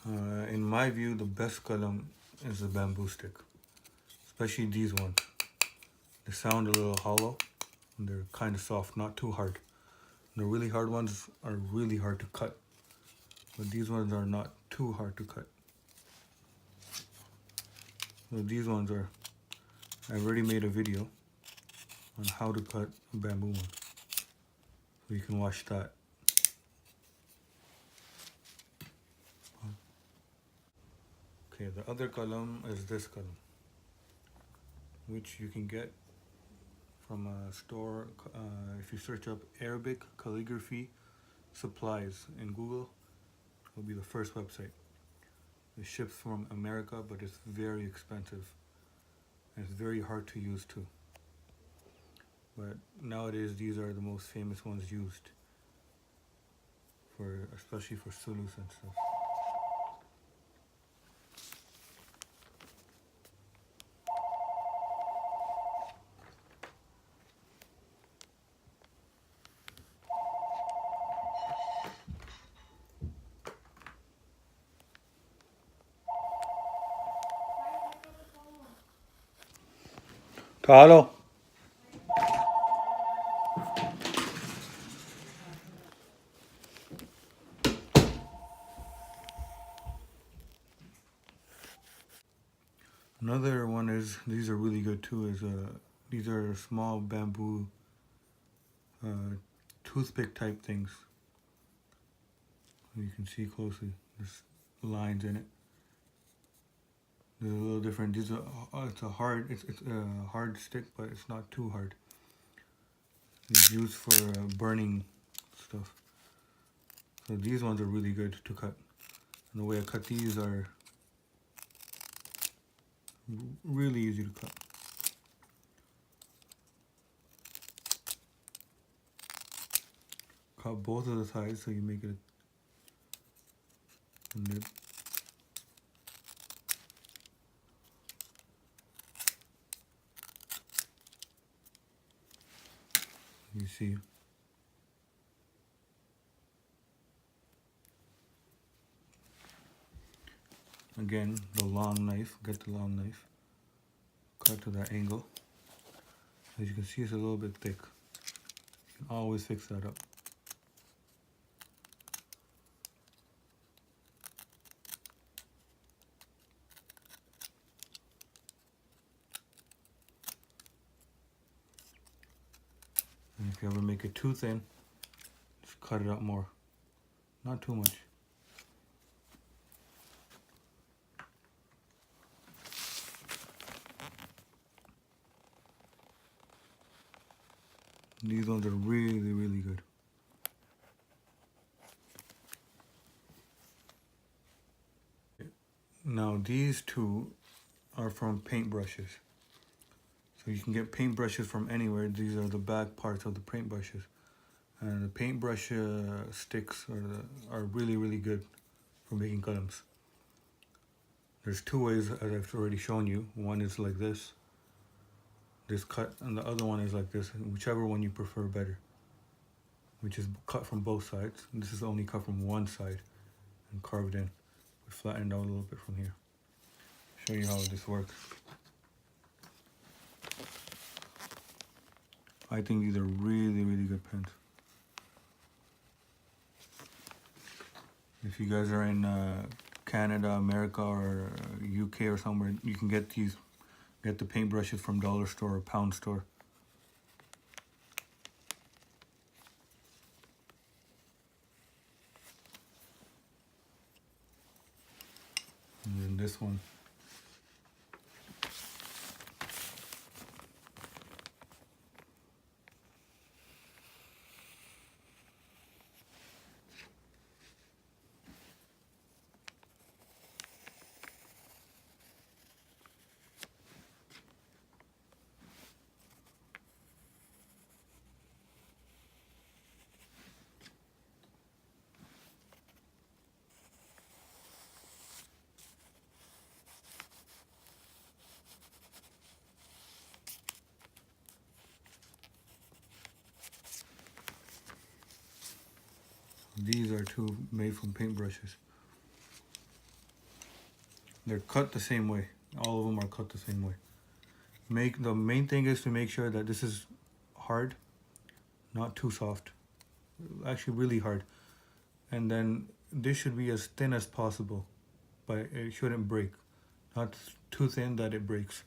In my view, the best qalam is the bamboo stick, especially these ones. They sound a little hollow, and they're kind of soft, not too hard. The really hard ones are really hard to cut, but these ones are not too hard to cut. So these ones are, I've already made a video on how to cut a bamboo one, so you can watch that. Okay, the other qalam is this qalam, which you can get from a store. If you search up Arabic calligraphy supplies in Google, it'll be the first website. It ships from America, but it's very expensive. And it's very hard to use too. But nowadays, these are the most famous ones used, especially for sulus and stuff. تعالوا. Another one is, these are really good too, is these are small bamboo toothpick type things. You can see closely, there's lines in it. They're a little different. These are, it's a hard stick, but it's not too hard. It's used for burning stuff. So these ones are really good to cut. And the way I cut these are really easy to cut. Cut both of the sides so you make it a nib. You see. Again, the long knife, get the long knife, cut to that angle. As you can see, it's a little bit thick. You can always fix that up. And if you ever make it too thin, just cut it out more. Not too much. These ones are really, really good. Now these two are from paintbrushes. So you can get paintbrushes from anywhere. These are the back parts of the paintbrushes. And the paintbrush sticks are really, really good for making qalams. There's two ways, as I've already shown you. One is like this cut, and the other one is like this, whichever one you prefer better, which is cut from both sides. And this is only cut from one side and carved in, but flattened out a little bit from here. Show you how this works. I think these are really, really good pens. If you guys are in Canada, America, or UK or somewhere, you can get these. Get the paintbrushes from dollar store or pound store. And then this one. These are two made from paintbrushes. They're cut the same way. All of them are cut the same way. The main thing is to make sure that this is hard, not too soft. Actually, really hard. And then this should be as thin as possible, but it shouldn't break. Not too thin that it breaks.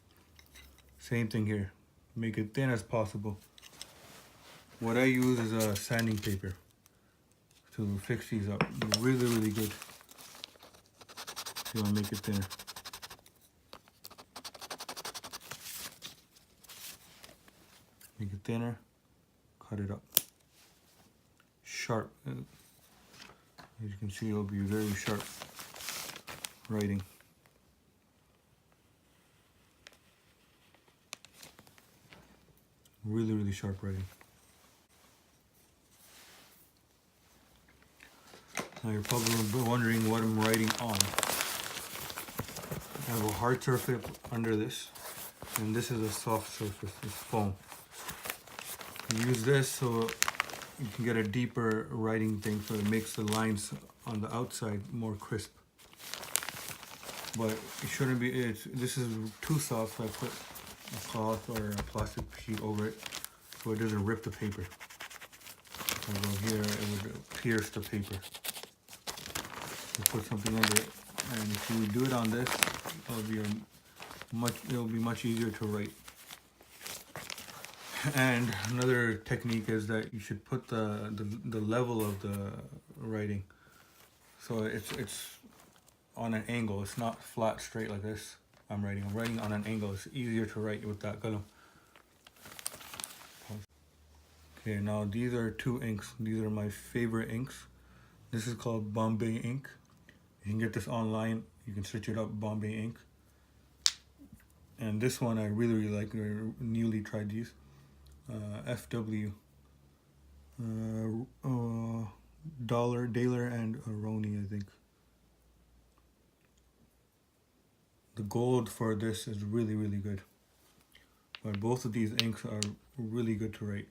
Same thing here. Make it thin as possible. What I use is a sanding paper to fix these up. Really, really good. You want to make it thinner. Make it thinner. Cut it up. Sharp. As you can see, it'll be very sharp writing. Really, really sharp writing. Now you're probably wondering what I'm writing on. I have a hard surface under this, and this is a soft surface, it's foam. You use this so you can get a deeper writing thing, so it makes the lines on the outside more crisp. But it shouldn't be, this is too soft, so I put a cloth or a plastic sheet over it so it doesn't rip the paper. If I go here, it would pierce the paper. So put something under it, and if you do it on this, it'll be much easier to write. And another technique is that you should put the level of the writing, so it's on an angle. It's not flat straight like this. I'm writing on an angle. It's easier to write with that qalam. Okay, now these are two inks. These are my favorite inks. This is called Bombay ink. You can get this online. You can search it up, Bombay ink. And this one I really, really like. I newly tried these. FW. Daler and Roni, I think. The gold for this is really, really good. But both of these inks are really good to write.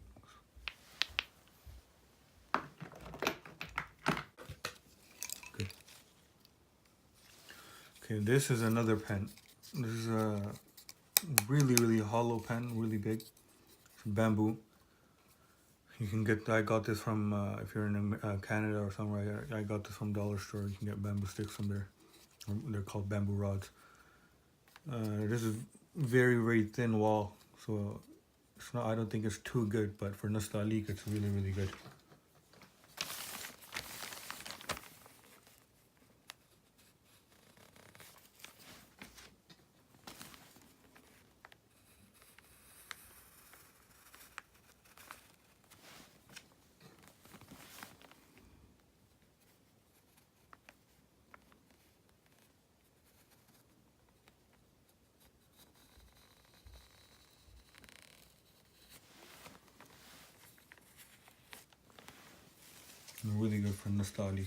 Okay, this is another pen. This is a really, really hollow pen, really big. It's bamboo. You can get, I got this from, if you're in Canada or somewhere, I got this from dollar store. You can get bamboo sticks from there. They're called bamboo rods. This is very, very thin wall, so it's not, I don't think it's too good, but for Nastaliq, it's really, really good. Really good for Nastaliq.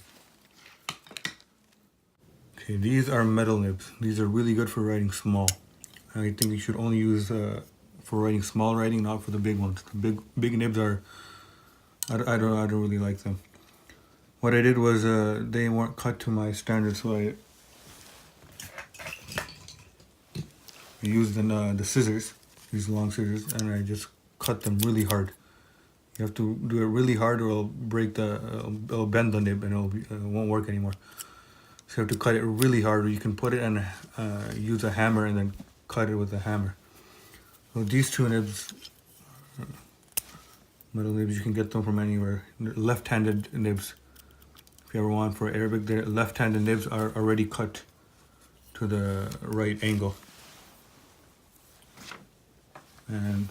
Okay, these are metal nibs. These are really good for writing small. I think you should only use for writing small writing, not for the big ones. The big nibs are, I don't really like them. What I did was they weren't cut to my standards, so I used the scissors, these long scissors, and I just cut them really hard. You have to do it really hard, or it'll break it'll bend the nib, and it won't work anymore. So you have to cut it really hard, or you can put it and use a hammer and then cut it with a hammer. So these two nibs, metal nibs, you can get them from anywhere. They're left-handed nibs. If you ever want for Arabic, the left-handed nibs are already cut to the right angle. And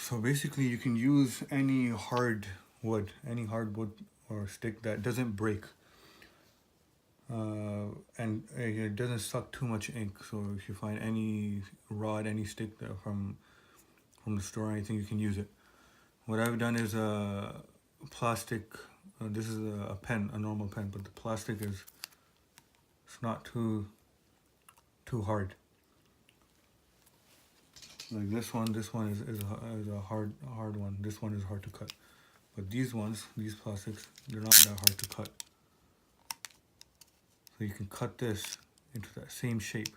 so basically you can use any hard wood or stick that doesn't break. And it doesn't suck too much ink. So if you find any rod, any stick from the store or anything, you can use it. What I've done is plastic. This is a pen, a normal pen, but the plastic is, it's not too hard. Like this one is a hard one. This one is hard to cut. But these ones, these plastics, they're not that hard to cut. So you can cut this into that same shape.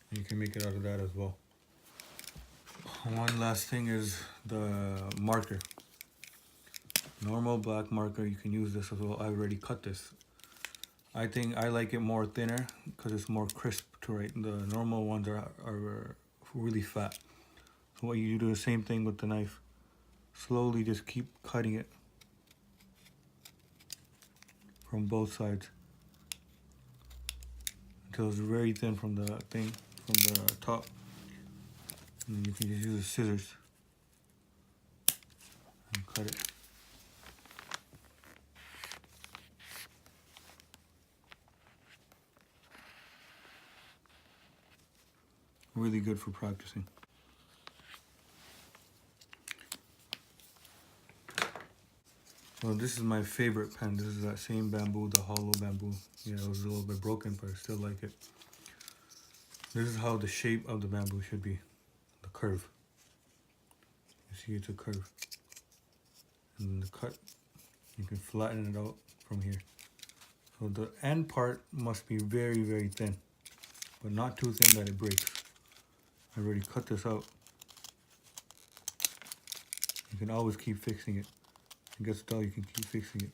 And you can make it out of that as well. One last thing is the marker. Normal black marker, you can use this as well. I already cut this. I think I like it more thinner because it's more crisp to write. The normal ones are really fat. So what you do the same thing with the knife. Slowly just keep cutting it from both sides until it's very thin from the thing, from the top. And then you can just use the scissors and cut it. Really good for practicing. Well, this is my favorite pen. This is that same bamboo, the hollow bamboo. Yeah, it was a little bit broken, but I still like it. This is how the shape of the bamboo should be, the curve. You see it's a curve. And then the cut, you can flatten it out from here. So the end part must be very, very thin, but not too thin that it breaks. I already cut this out. You can always keep fixing it. If it gets dull, you can keep fixing it.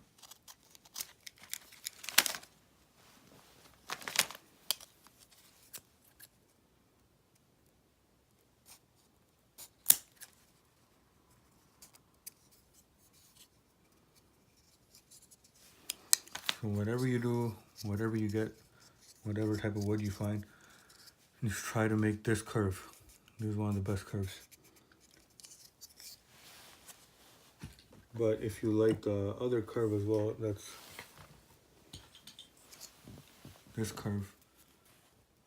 So whatever you do, whatever you get, whatever type of wood you find, just try to make this curve. This is one of the best curves. But if you like the other curve as well, that's this curve.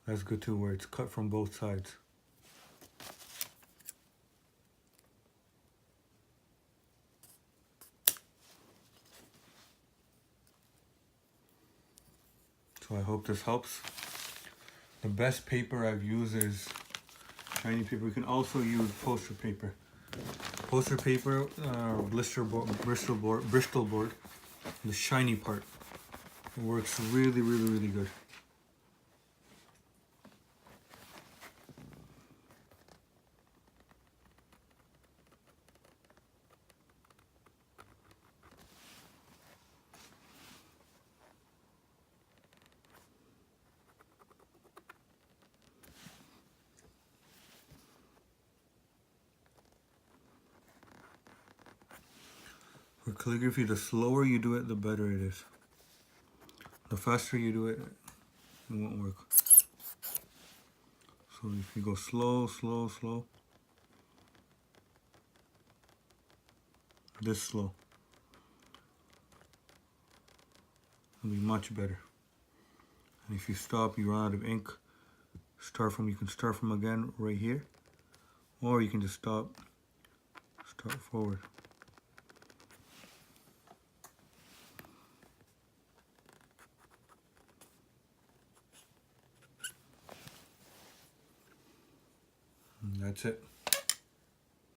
That's good too, where it's cut from both sides. So I hope this helps. The best paper I've used is shiny paper. You can also use poster paper. Poster paper, Bristol board, the shiny part. It works really, really, really good. For calligraphy, the slower you do it, the better it is. The faster you do it, it won't work. So if you go slow, slow, slow, this slow, it'll be much better. And if you stop, you run out of ink, you can start from again right here, or you can just start forward. And that's it.